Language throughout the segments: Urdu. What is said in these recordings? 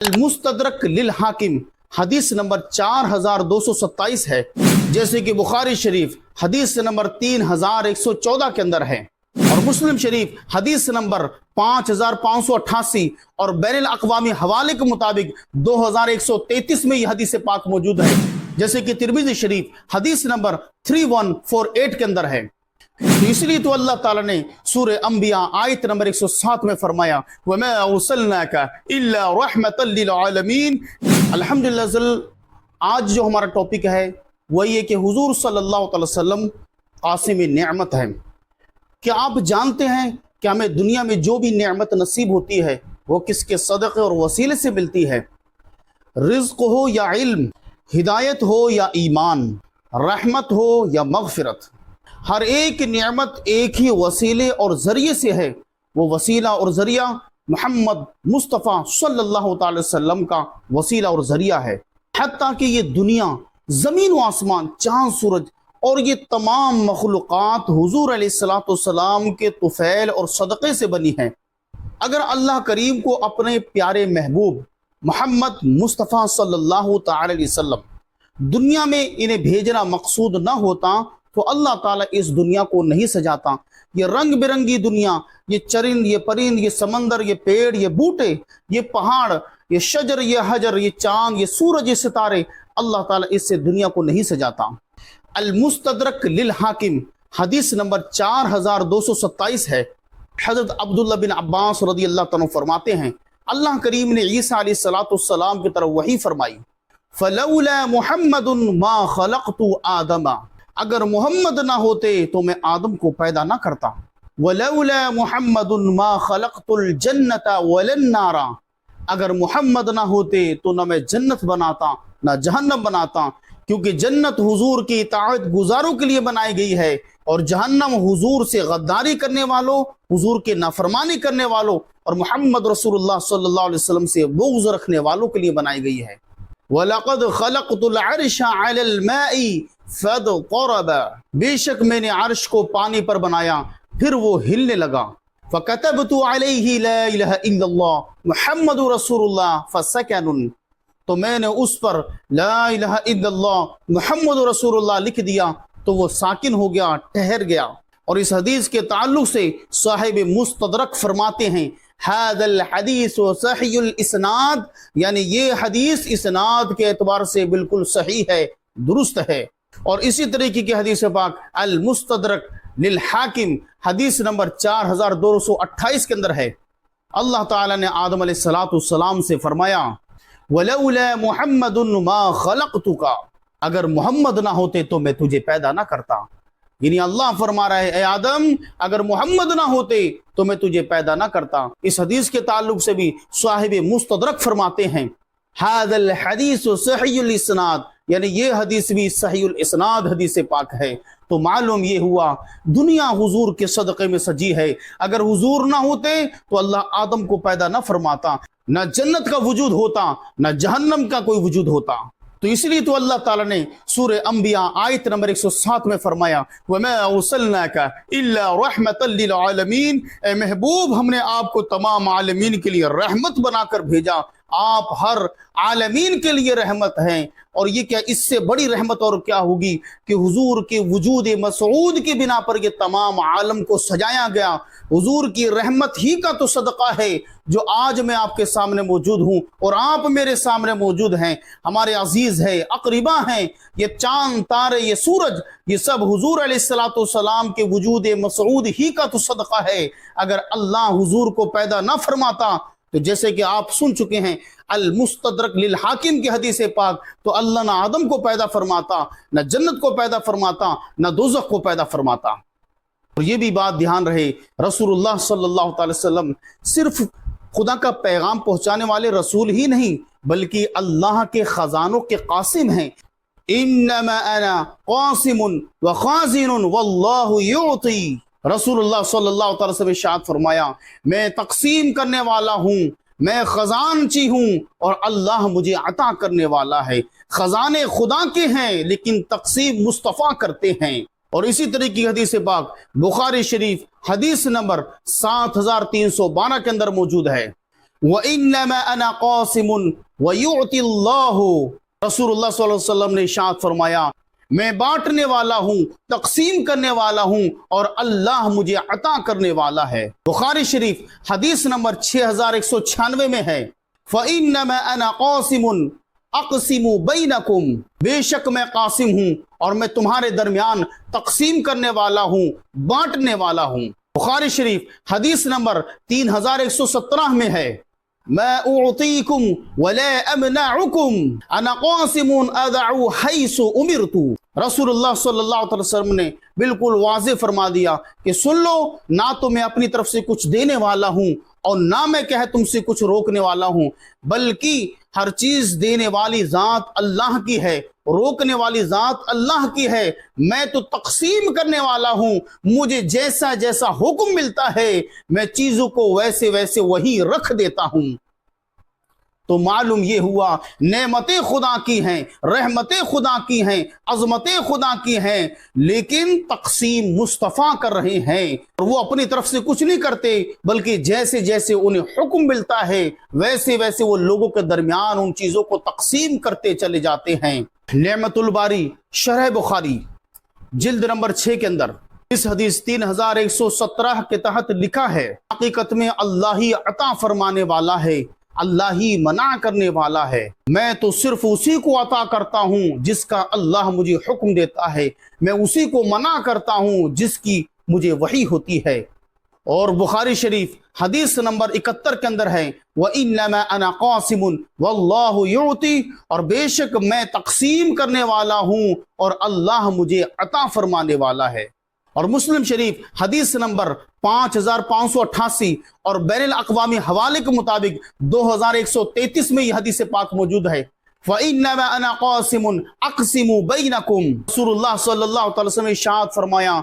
المستدرک للحاکم حدیث نمبر 4227 ہے، جیسے کہ بخاری شریف حدیث نمبر 3114 کے اندر ہے، اور مسلم شریف حدیث نمبر 5588 اور بین الاقوامی حوالے کے مطابق 2133 میں یہ حدیث پاک موجود ہے، جیسے کہ ترمذی شریف حدیث نمبر 3148 کے اندر ہے۔ تو اس لیے تو اللہ تعالیٰ نے سورہ انبیاء آیت نمبر 107 میں فرمایا وَمَا أَرْسَلْنَاكَ إِلَّا رَحْمَةً لِلْعَالَمِينَ۔ الحمدللہ آج جو ہمارا ٹاپک ہے وہ یہ کہ حضور صلی اللہ علیہ وسلم قاسم نعمت ہے۔ کیا آپ جانتے ہیں کہ ہمیں دنیا میں جو بھی نعمت نصیب ہوتی ہے وہ کس کے صدقے اور وسیلے سے ملتی ہے؟ رزق ہو یا علم، ہدایت ہو یا ایمان، رحمت ہو یا مغفرت، ہر ایک نعمت ایک ہی وسیلے اور ذریعے سے ہے۔ وہ وسیلہ اور ذریعہ محمد مصطفیٰ صلی اللہ تعالی وسلم کا وسیلہ اور ذریعہ ہے۔ حتیٰ کہ یہ دنیا، زمین و آسمان، چاند سورج اور یہ تمام مخلوقات حضور علیہ السلام کے طفیل اور صدقے سے بنی ہیں۔ اگر اللہ کریم کو اپنے پیارے محبوب محمد مصطفیٰ صلی اللہ تعالی علیہ وسلم دنیا میں انہیں بھیجنا مقصود نہ ہوتا تو اللہ تعالیٰ اس دنیا کو نہیں سجاتا۔ یہ رنگ برنگی دنیا، یہ چرند، یہ پرند، یہ سمندر، یہ پیڑ، یہ بوٹے، یہ پہاڑ، یہ شجر، یہ حجر، یہ چاند، یہ سورج، یہ ستارے، اللہ تعالیٰ اس سے دنیا کو نہیں سجاتا۔ المستدرک للحاکم حدیث نمبر 4227 ہے۔ حضرت عبداللہ بن عباس رضی اللہ عنہ فرماتے ہیں اللہ کریم نے عیسیٰ علیہ السلام کی طرف وحی فرمائی فَلَوْلَا مُحَمَّدٌ مَا خَلَقْتُ آدَمَ، اگر محمد نہ ہوتے تو میں آدم کو پیدا نہ کرتا۔ وَلَوْلَا مُحَمَّدٌ مَا خَلَقْتُ الْجَنَّةَ وَلَا النَّارَ، اگر محمد نہ ہوتے تو نہ میں جنت بناتا نہ جہنم بناتا، کیونکہ جنت حضور کی اطاعت گزاروں کے لیے بنائی گئی ہے، اور جہنم حضور سے غداری کرنے والوں، حضور کے نافرمانی کرنے والوں اور محمد رسول اللہ صلی اللہ علیہ وسلم سے بغض رکھنے والوں کے لیے بنائی گئی ہے۔ وَلَقَدْ خَلَقْتُ الْعَرْشَ عَلَى الْمَاءِ فَاضْطَرَبَ، بے شک میں نے عرش کو پانی پر بنایا پھر وہ ہلنے لگا۔ فَكَتَبْتُ عَلَيْهِ لَا إِلَهَ إِلَّا اللَّهُ مُحَمَّدُ رَسُولُ اللَّهِ فَسَكَنٌ، تو میں نے اس پر لا الہ الا اللہ محمد رسول اللہ لکھ دیا تو وہ ساکن ہو گیا، ٹھہر گیا۔ اور اس حدیث کے تعلق سے صاحب مستدرک فرماتے ہیں هذا الحدیث صحیح الاسناد، یعنی یہ حدیث اسناد کے اعتبار سے بالکل صحیح ہے، درست ہے۔ اور اسی طریقے کی حدیث پاک المستدرک للحاکم حدیث نمبر 4228 کے اندر ہے۔ اللہ تعالیٰ نے آدم علیہ السلام سے فرمایا وَلَوْلَا مُحَمَّدٌ مَا خَلَقْتُكَ، اگر محمد نہ ہوتے تو میں تجھے پیدا نہ کرتا۔ یعنی اللہ فرما رہا ہے اے آدم اگر محمد نہ ہوتے تو میں تجھے پیدا نہ کرتا۔ اس حدیث کے تعلق سے بھی صاحب مستدرک فرماتے ہیں هذا الحدیث صحیح الاسناد، یعنی یہ حدیث بھی صحیح الاسناد حدیث پاک ہے۔ تو معلوم یہ ہوا دنیا حضور کے صدقے میں سجی ہے۔ اگر حضور نہ ہوتے تو اللہ آدم کو پیدا نہ فرماتا، نہ جنت کا وجود ہوتا نہ جہنم کا کوئی وجود ہوتا۔ تو اس لیے تو اللہ تعالیٰ نے سورہ انبیاء آیت نمبر 107 میں فرمایا وَمَا أَرْسَلْنَاكَ إِلَّا رَحْمَةً لِلْعَالَمِينَ، اے محبوب ہم نے آپ کو تمام عالمین کے لیے رحمت بنا کر بھیجا، آپ ہر عالمین کے لیے رحمت ہیں۔ اور یہ کیا اس سے بڑی رحمت اور کیا ہوگی کہ حضور کے وجود مسعود کی بنا پر یہ تمام عالم کو سجایا گیا۔ حضور کی رحمت ہی کا تو صدقہ ہے جو آج میں آپ کے سامنے موجود ہوں اور آپ میرے سامنے موجود ہیں، ہمارے عزیز ہیں، اقربا ہیں۔ یہ چاند، تارے، یہ سورج، یہ سب حضور علیہ السلام کے وجود مسعود ہی کا تو صدقہ ہے۔ اگر اللہ حضور کو پیدا نہ فرماتا تو جیسے کہ آپ سن چکے ہیں المستدرک للحاکم کی حدیث پاک، تو اللہ نہ آدم کو پیدا فرماتا، نہ جنت کو پیدا فرماتا، نہ دوزخ کو پیدا فرماتا۔ اور یہ بھی بات دھیان رہے رسول اللہ صلی اللہ تعالی وسلم صرف خدا کا پیغام پہنچانے والے رسول ہی نہیں بلکہ اللہ کے خزانوں کے قاسم ہیں۔ انما انا قاسم وخازن واللہ یعطی، رسول اللہ صلی اللہ تعالی وسلم ارشاد فرمایا میں تقسیم کرنے والا ہوں، میں خزانچی ہوں اور اللہ مجھے عطا کرنے والا ہے۔ خزانے خدا کے ہیں لیکن تقسیم مصطفیٰ کرتے ہیں۔ اور اسی طریقے کی حدیث پاک بخاری شریف حدیث نمبر 7312 کے اندر موجود ہے وَإِنَّمَا أَنَا قَاسِمٌ وَيُعْتِي اللَّهُ، رسول اللہ صلی اللہ علیہ وسلم نے ارشاد فرمایا میں بانٹنے والا ہوں، تقسیم کرنے والا ہوں، اور اللہ مجھے عطا کرنے والا ہے۔ بخاری شریف حدیث نمبر 6196 میں ہے فَإِنَّمَا أَنَا قَاسِمٌ اقسم بینکم، بے شک میں قاسم ہوں اور میں تمہارے درمیان تقسیم کرنے والا ہوں، بانٹنے والا ہوں۔ بخاری شریف حدیث نمبر 3117 میں ہے ما اعطیکم ولا امنعکم انا قاسم ادعو حیث امرت، رسول اللہ صلی اللہ علیہ وسلم نے بالکل واضح فرما دیا کہ سن لو، نہ تو میں اپنی طرف سے کچھ دینے والا ہوں اور نہ میں کہے تم سے کچھ روکنے والا ہوں، بلکہ ہر چیز دینے والی ذات اللہ کی ہے، روکنے والی ذات اللہ کی ہے، میں تو تقسیم کرنے والا ہوں، مجھے جیسا جیسا حکم ملتا ہے میں چیزوں کو ویسے ویسے وہی رکھ دیتا ہوں۔ تو معلوم یہ ہوا نعمتیں خدا کی ہیں، رحمتیں خدا کی ہیں، عظمتیں خدا کی ہیں، لیکن تقسیم مصطفیٰ کر رہے ہیں، اور وہ اپنی طرف سے کچھ نہیں کرتے، بلکہ جیسے جیسے انہیں حکم ملتا ہے ویسے ویسے وہ لوگوں کے درمیان ان چیزوں کو تقسیم کرتے چلے جاتے ہیں۔ نعمت الباری شرح بخاری جلد نمبر 6 کے اندر اس حدیث 3117 کے تحت لکھا ہے حقیقت میں اللہ ہی عطا فرمانے والا ہے، اللہ ہی منع کرنے والا ہے، میں تو صرف اسی کو عطا کرتا ہوں جس کا اللہ مجھے حکم دیتا ہے، میں اسی کو منع کرتا ہوں جس کی مجھے وحی ہوتی ہے۔ اور بخاری شریف حدیث نمبر 71 کے اندر ہے وَإِنَّمَا أَنَا قَاسِمٌ وَاللَّهُ يُعْطِي، اور بے شک میں تقسیم کرنے والا ہوں اور اللہ مجھے عطا فرمانے والا ہے۔ اور مسلم شریف حدیث نمبر 5588 اور بین الاقوامی حوالے کے مطابق 2133 میں یہ حدیث پاک موجود ہے فَإِنَّمَا أَنَا قَاسِمٌ أَقْسِمُ بَيْنَكُمْ، رسول اللہ صلی اللہ علیہ وسلم نے ارشاد فرمایا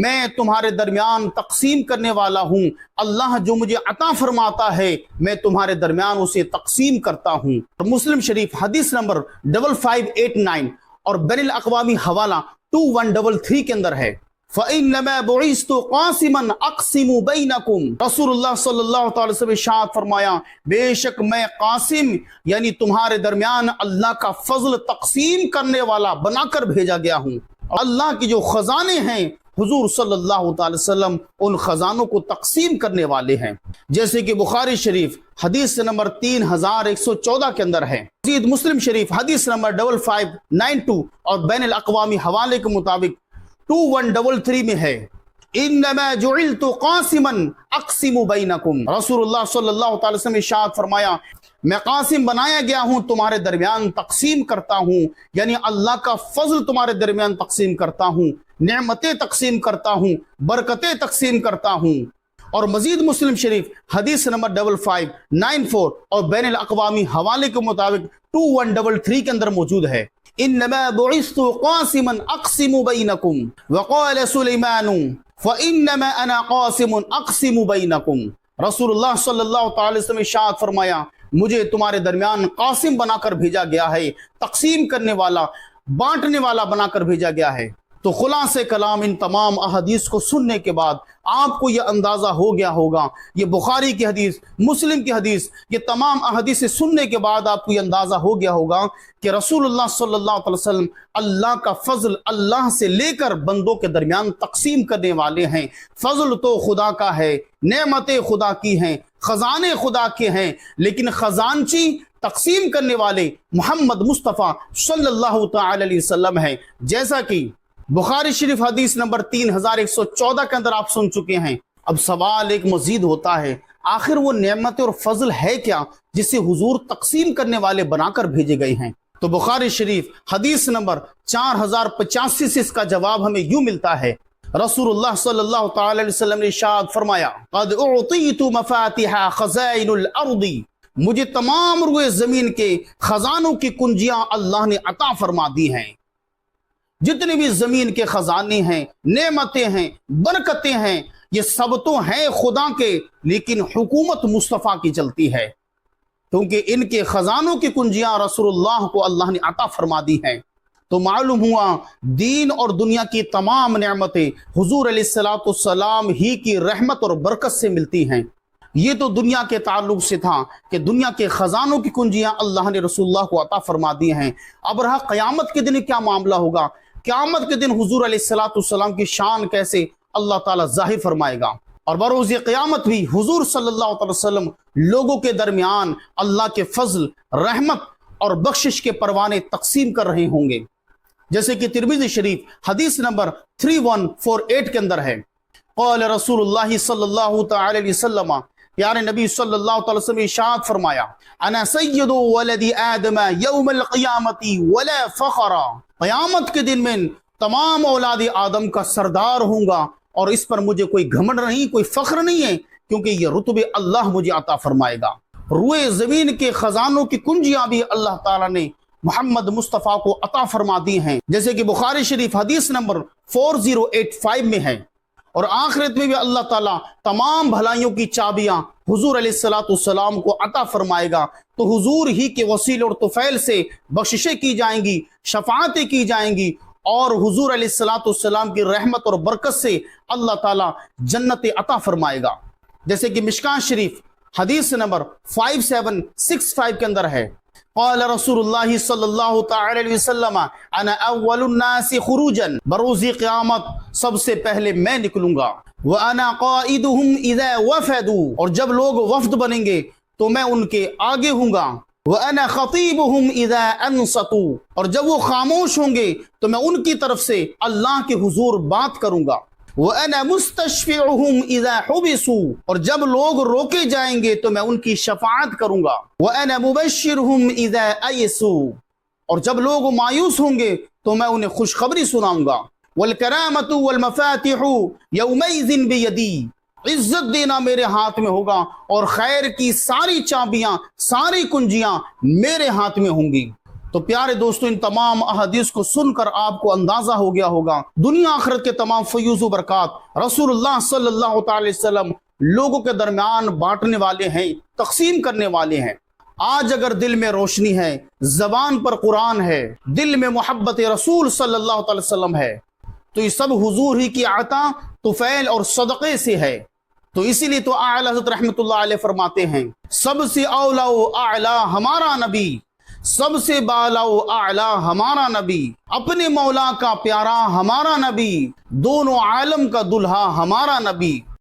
میں تمہارے درمیان تقسیم کرنے والا ہوں، اللہ جو مجھے عطا فرماتا ہے میں تمہارے درمیان اسے تقسیم کرتا ہوں۔ اور مسلم شریف حدیث نمبر 5589 اور بین الاقوامی حوالہ 2133 کے اندر ہے فَإِنَّمَا بُعِثْتُ قَاسِمًا أَقْسِمُ بَيْنَكُمْ، رسول اللہ صلی اللہ تعالی وسلم ارشاد فرمایا بے شک میں قاسم یعنی تمہارے درمیان اللہ کا فضل تقسیم کرنے والا بنا کر بھیجا گیا ہوں۔ اللہ کی جو خزانے ہیں حضور صلی اللہ تعالی وسلم ان خزانوں کو تقسیم کرنے والے ہیں، جیسے کہ بخاری شریف حدیث نمبر 3114 کے اندر ہے، مزید مسلم شریف حدیث نمبر 5592 اور بین الاقوامی حوالے کے مطابق 2133 میں ہے انما جعلت قاسما اقسم بینکم، رسول اللہ صلی اللہ تعالی وسلم ارشاد فرمایا میں قاسم بنایا گیا ہوں تمہارے درمیان تقسیم کرتا ہوں، یعنی اللہ کا فضل تمہارے درمیان تقسیم کرتا ہوں، نعمتیں تقسیم کرتا ہوں، برکتیں تقسیم کرتا ہوں۔ اور مزید مسلم شریف حدیث نمبر 5594 اور بین الاقوامی حوالے کے مطابق 2133 کے اندر موجود ہے انما بعثت قاسما اقسم بینکم وقال سلیمان فانما انا قاسم اقسم بینکم، رسول اللہ صلی اللہ تعالی وسلم ارشاد فرمایا مجھے تمہارے درمیان قاسم بنا کر بھیجا گیا ہے، تقسیم کرنے والا، بانٹنے والا بنا کر بھیجا گیا ہے۔ تو خلاصہ کلام ان تمام احادیث کو سننے کے بعد آپ کو یہ اندازہ ہو گیا ہوگا، یہ بخاری کی حدیث، مسلم کی حدیث، یہ تمام احادیث سننے کے بعد آپ کو یہ اندازہ ہو گیا ہوگا کہ رسول اللہ صلی اللہ علیہ وسلم اللہ کا فضل اللہ سے لے کر بندوں کے درمیان تقسیم کرنے والے ہیں۔ فضل تو خدا کا ہے، نعمتیں خدا کی ہیں، خزانے خدا کے ہیں، لیکن خزانچی تقسیم کرنے والے محمد مصطفیٰ صلی اللہ تعالی علیہ وسلم ہیں، جیسا کہ بخاری شریف حدیث نمبر 3114 کے اندر آپ سن چکے ہیں۔ اب سوال ایک مزید ہوتا ہے آخر وہ نعمت اور فضل ہے کیا جسے حضور تقسیم کرنے والے بنا کر بھیجے گئے ہیں؟ تو بخاری شریف حدیث نمبر 4085 سے اس کا جواب ہمیں یوں ملتا ہے رسول اللہ صلی اللہ تعالی علیہ وسلم نے ارشاد فرمایا قد اعطیت مفاتیح خزائن الارض، مجھے تمام روئے زمین کے خزانوں کی کنجیاں اللہ نے عطا فرما دی ہیں۔ جتنے بھی زمین کے خزانے ہیں، نعمتیں ہیں، برکتیں ہیں، یہ سب تو ہیں خدا کے، لیکن حکومت مصطفیٰ کی چلتی ہے، کیونکہ ان کے خزانوں کی کنجیاں رسول اللہ کو اللہ نے عطا فرما دی ہیں۔ تو معلوم ہوا دین اور دنیا کی تمام نعمتیں حضور علیہ السلام ہی کی رحمت اور برکت سے ملتی ہیں۔ یہ تو دنیا کے تعلق سے تھا کہ دنیا کے خزانوں کی کنجیاں اللہ نے رسول اللہ کو عطا فرما دی ہیں۔ اب رہا قیامت کے دن کیا معاملہ ہوگا، قیامت کے دن حضور علیہ السلام کی شان کیسے اللہ تعالیٰ ظاہر فرمائے گا، اور بروز قیامت بھی حضور صلی اللہ علیہ وسلم لوگوں کے درمیان اللہ کے فضل، رحمت اور بخشش کے پروانے تقسیم کر رہے ہوں گے، جیسے کہ ترمذی شریف حدیث نمبر 3148 کے اندر ہے، قال رسول اللہ صلی اللہ تعالی علیہ وسلم، پیارے نبی صلی اللہ تعالی وسلم ارشاد فرمایا، انا سید ولد آدم یوم القیامت ولا فخر، قیامت کے دن میں تمام اولاد آدم کا سردار ہوں گا، اور اس پر مجھے کوئی گھمنڈ نہیں، کوئی فخر نہیں ہے، کیونکہ یہ رتبے اللہ مجھے عطا فرمائے گا۔ روئے زمین کے خزانوں کی کنجیاں بھی اللہ تعالیٰ نے محمد مصطفیٰ کو عطا فرما دی ہیں، جیسے کہ بخاری شریف حدیث نمبر 4085 میں ہے، اور آخرت میں بھی اللہ تعالیٰ تمام بھلائیوں کی چابیاں حضور علیہ السلام کو عطا فرمائے گا، تو حضور ہی کے وسیلے اور طفیل سے بخششیں کی جائیں گی، شفاعتیں کی جائیں گی، اور حضور علیہ السلام کی رحمت اور برکت سے اللہ تعالیٰ جنت عطا فرمائے گا، جیسے کہ مشکاہ شریف حدیث نمبر 5765 کے اندر ہے، قال رسول اللہ صلی اللہ تعالی علیہ وسلم، انا اول الناس خروجا، بروز قیامت سب سے پہلے میں نکلوں گا، وانا قائدهم اذا وفدوا، اور جب لوگ وفد بنیں گے تو میں ان کے آگے ہوں گا، وَأَنَا خَطِيبُهُمْ إِذَا أَنصَتُوا، اور جب وہ خاموش ہوں گے تو میں ان کی طرف سے اللہ کے حضور بات کروں گا، وَأَنَا مُسْتَشْفِعُهُمْ إِذَا حُبِسُوا، اور جب لوگ روکے جائیں گے تو میں ان کی شفاعت کروں گا، وَأَنَا مُبَشِّرُهُمْ إِذَا أَيْسُوا، اور جب لوگ مایوس ہوں گے تو میں انہیں خوشخبری سناؤں گا، وَالْكَرَامَةُ وَالْمَفَاتِحُ يَوْمَئِذٍ بِيَدِي، عزت دینا میرے ہاتھ میں ہوگا، اور خیر کی ساری چابیاں، ساری کنجیاں میرے ہاتھ میں ہوں گی۔ تو پیارے دوستو، ان تمام احادیث کو سن کر آپ کو اندازہ ہو گیا ہوگا دنیا آخرت کے تمام فیوز و برکات رسول اللہ صلی اللہ تعالی وسلم لوگوں کے درمیان بانٹنے والے ہیں، تقسیم کرنے والے ہیں۔ آج اگر دل میں روشنی ہے، زبان پر قرآن ہے، دل میں محبت رسول صلی اللہ تعالی وسلم ہے، تو یہ سب حضور ہی کی عطا، طفیل اور صدقے سے ہے۔ تو اسی لیے تو اعلی حضرت رحمت اللہ علیہ فرماتے ہیں، سب سے اولا و اعلی ہمارا نبی، سب سے بالا و اعلی ہمارا نبی، اپنے مولا کا پیارا ہمارا نبی، دونوں عالم کا دلہا ہمارا نبی۔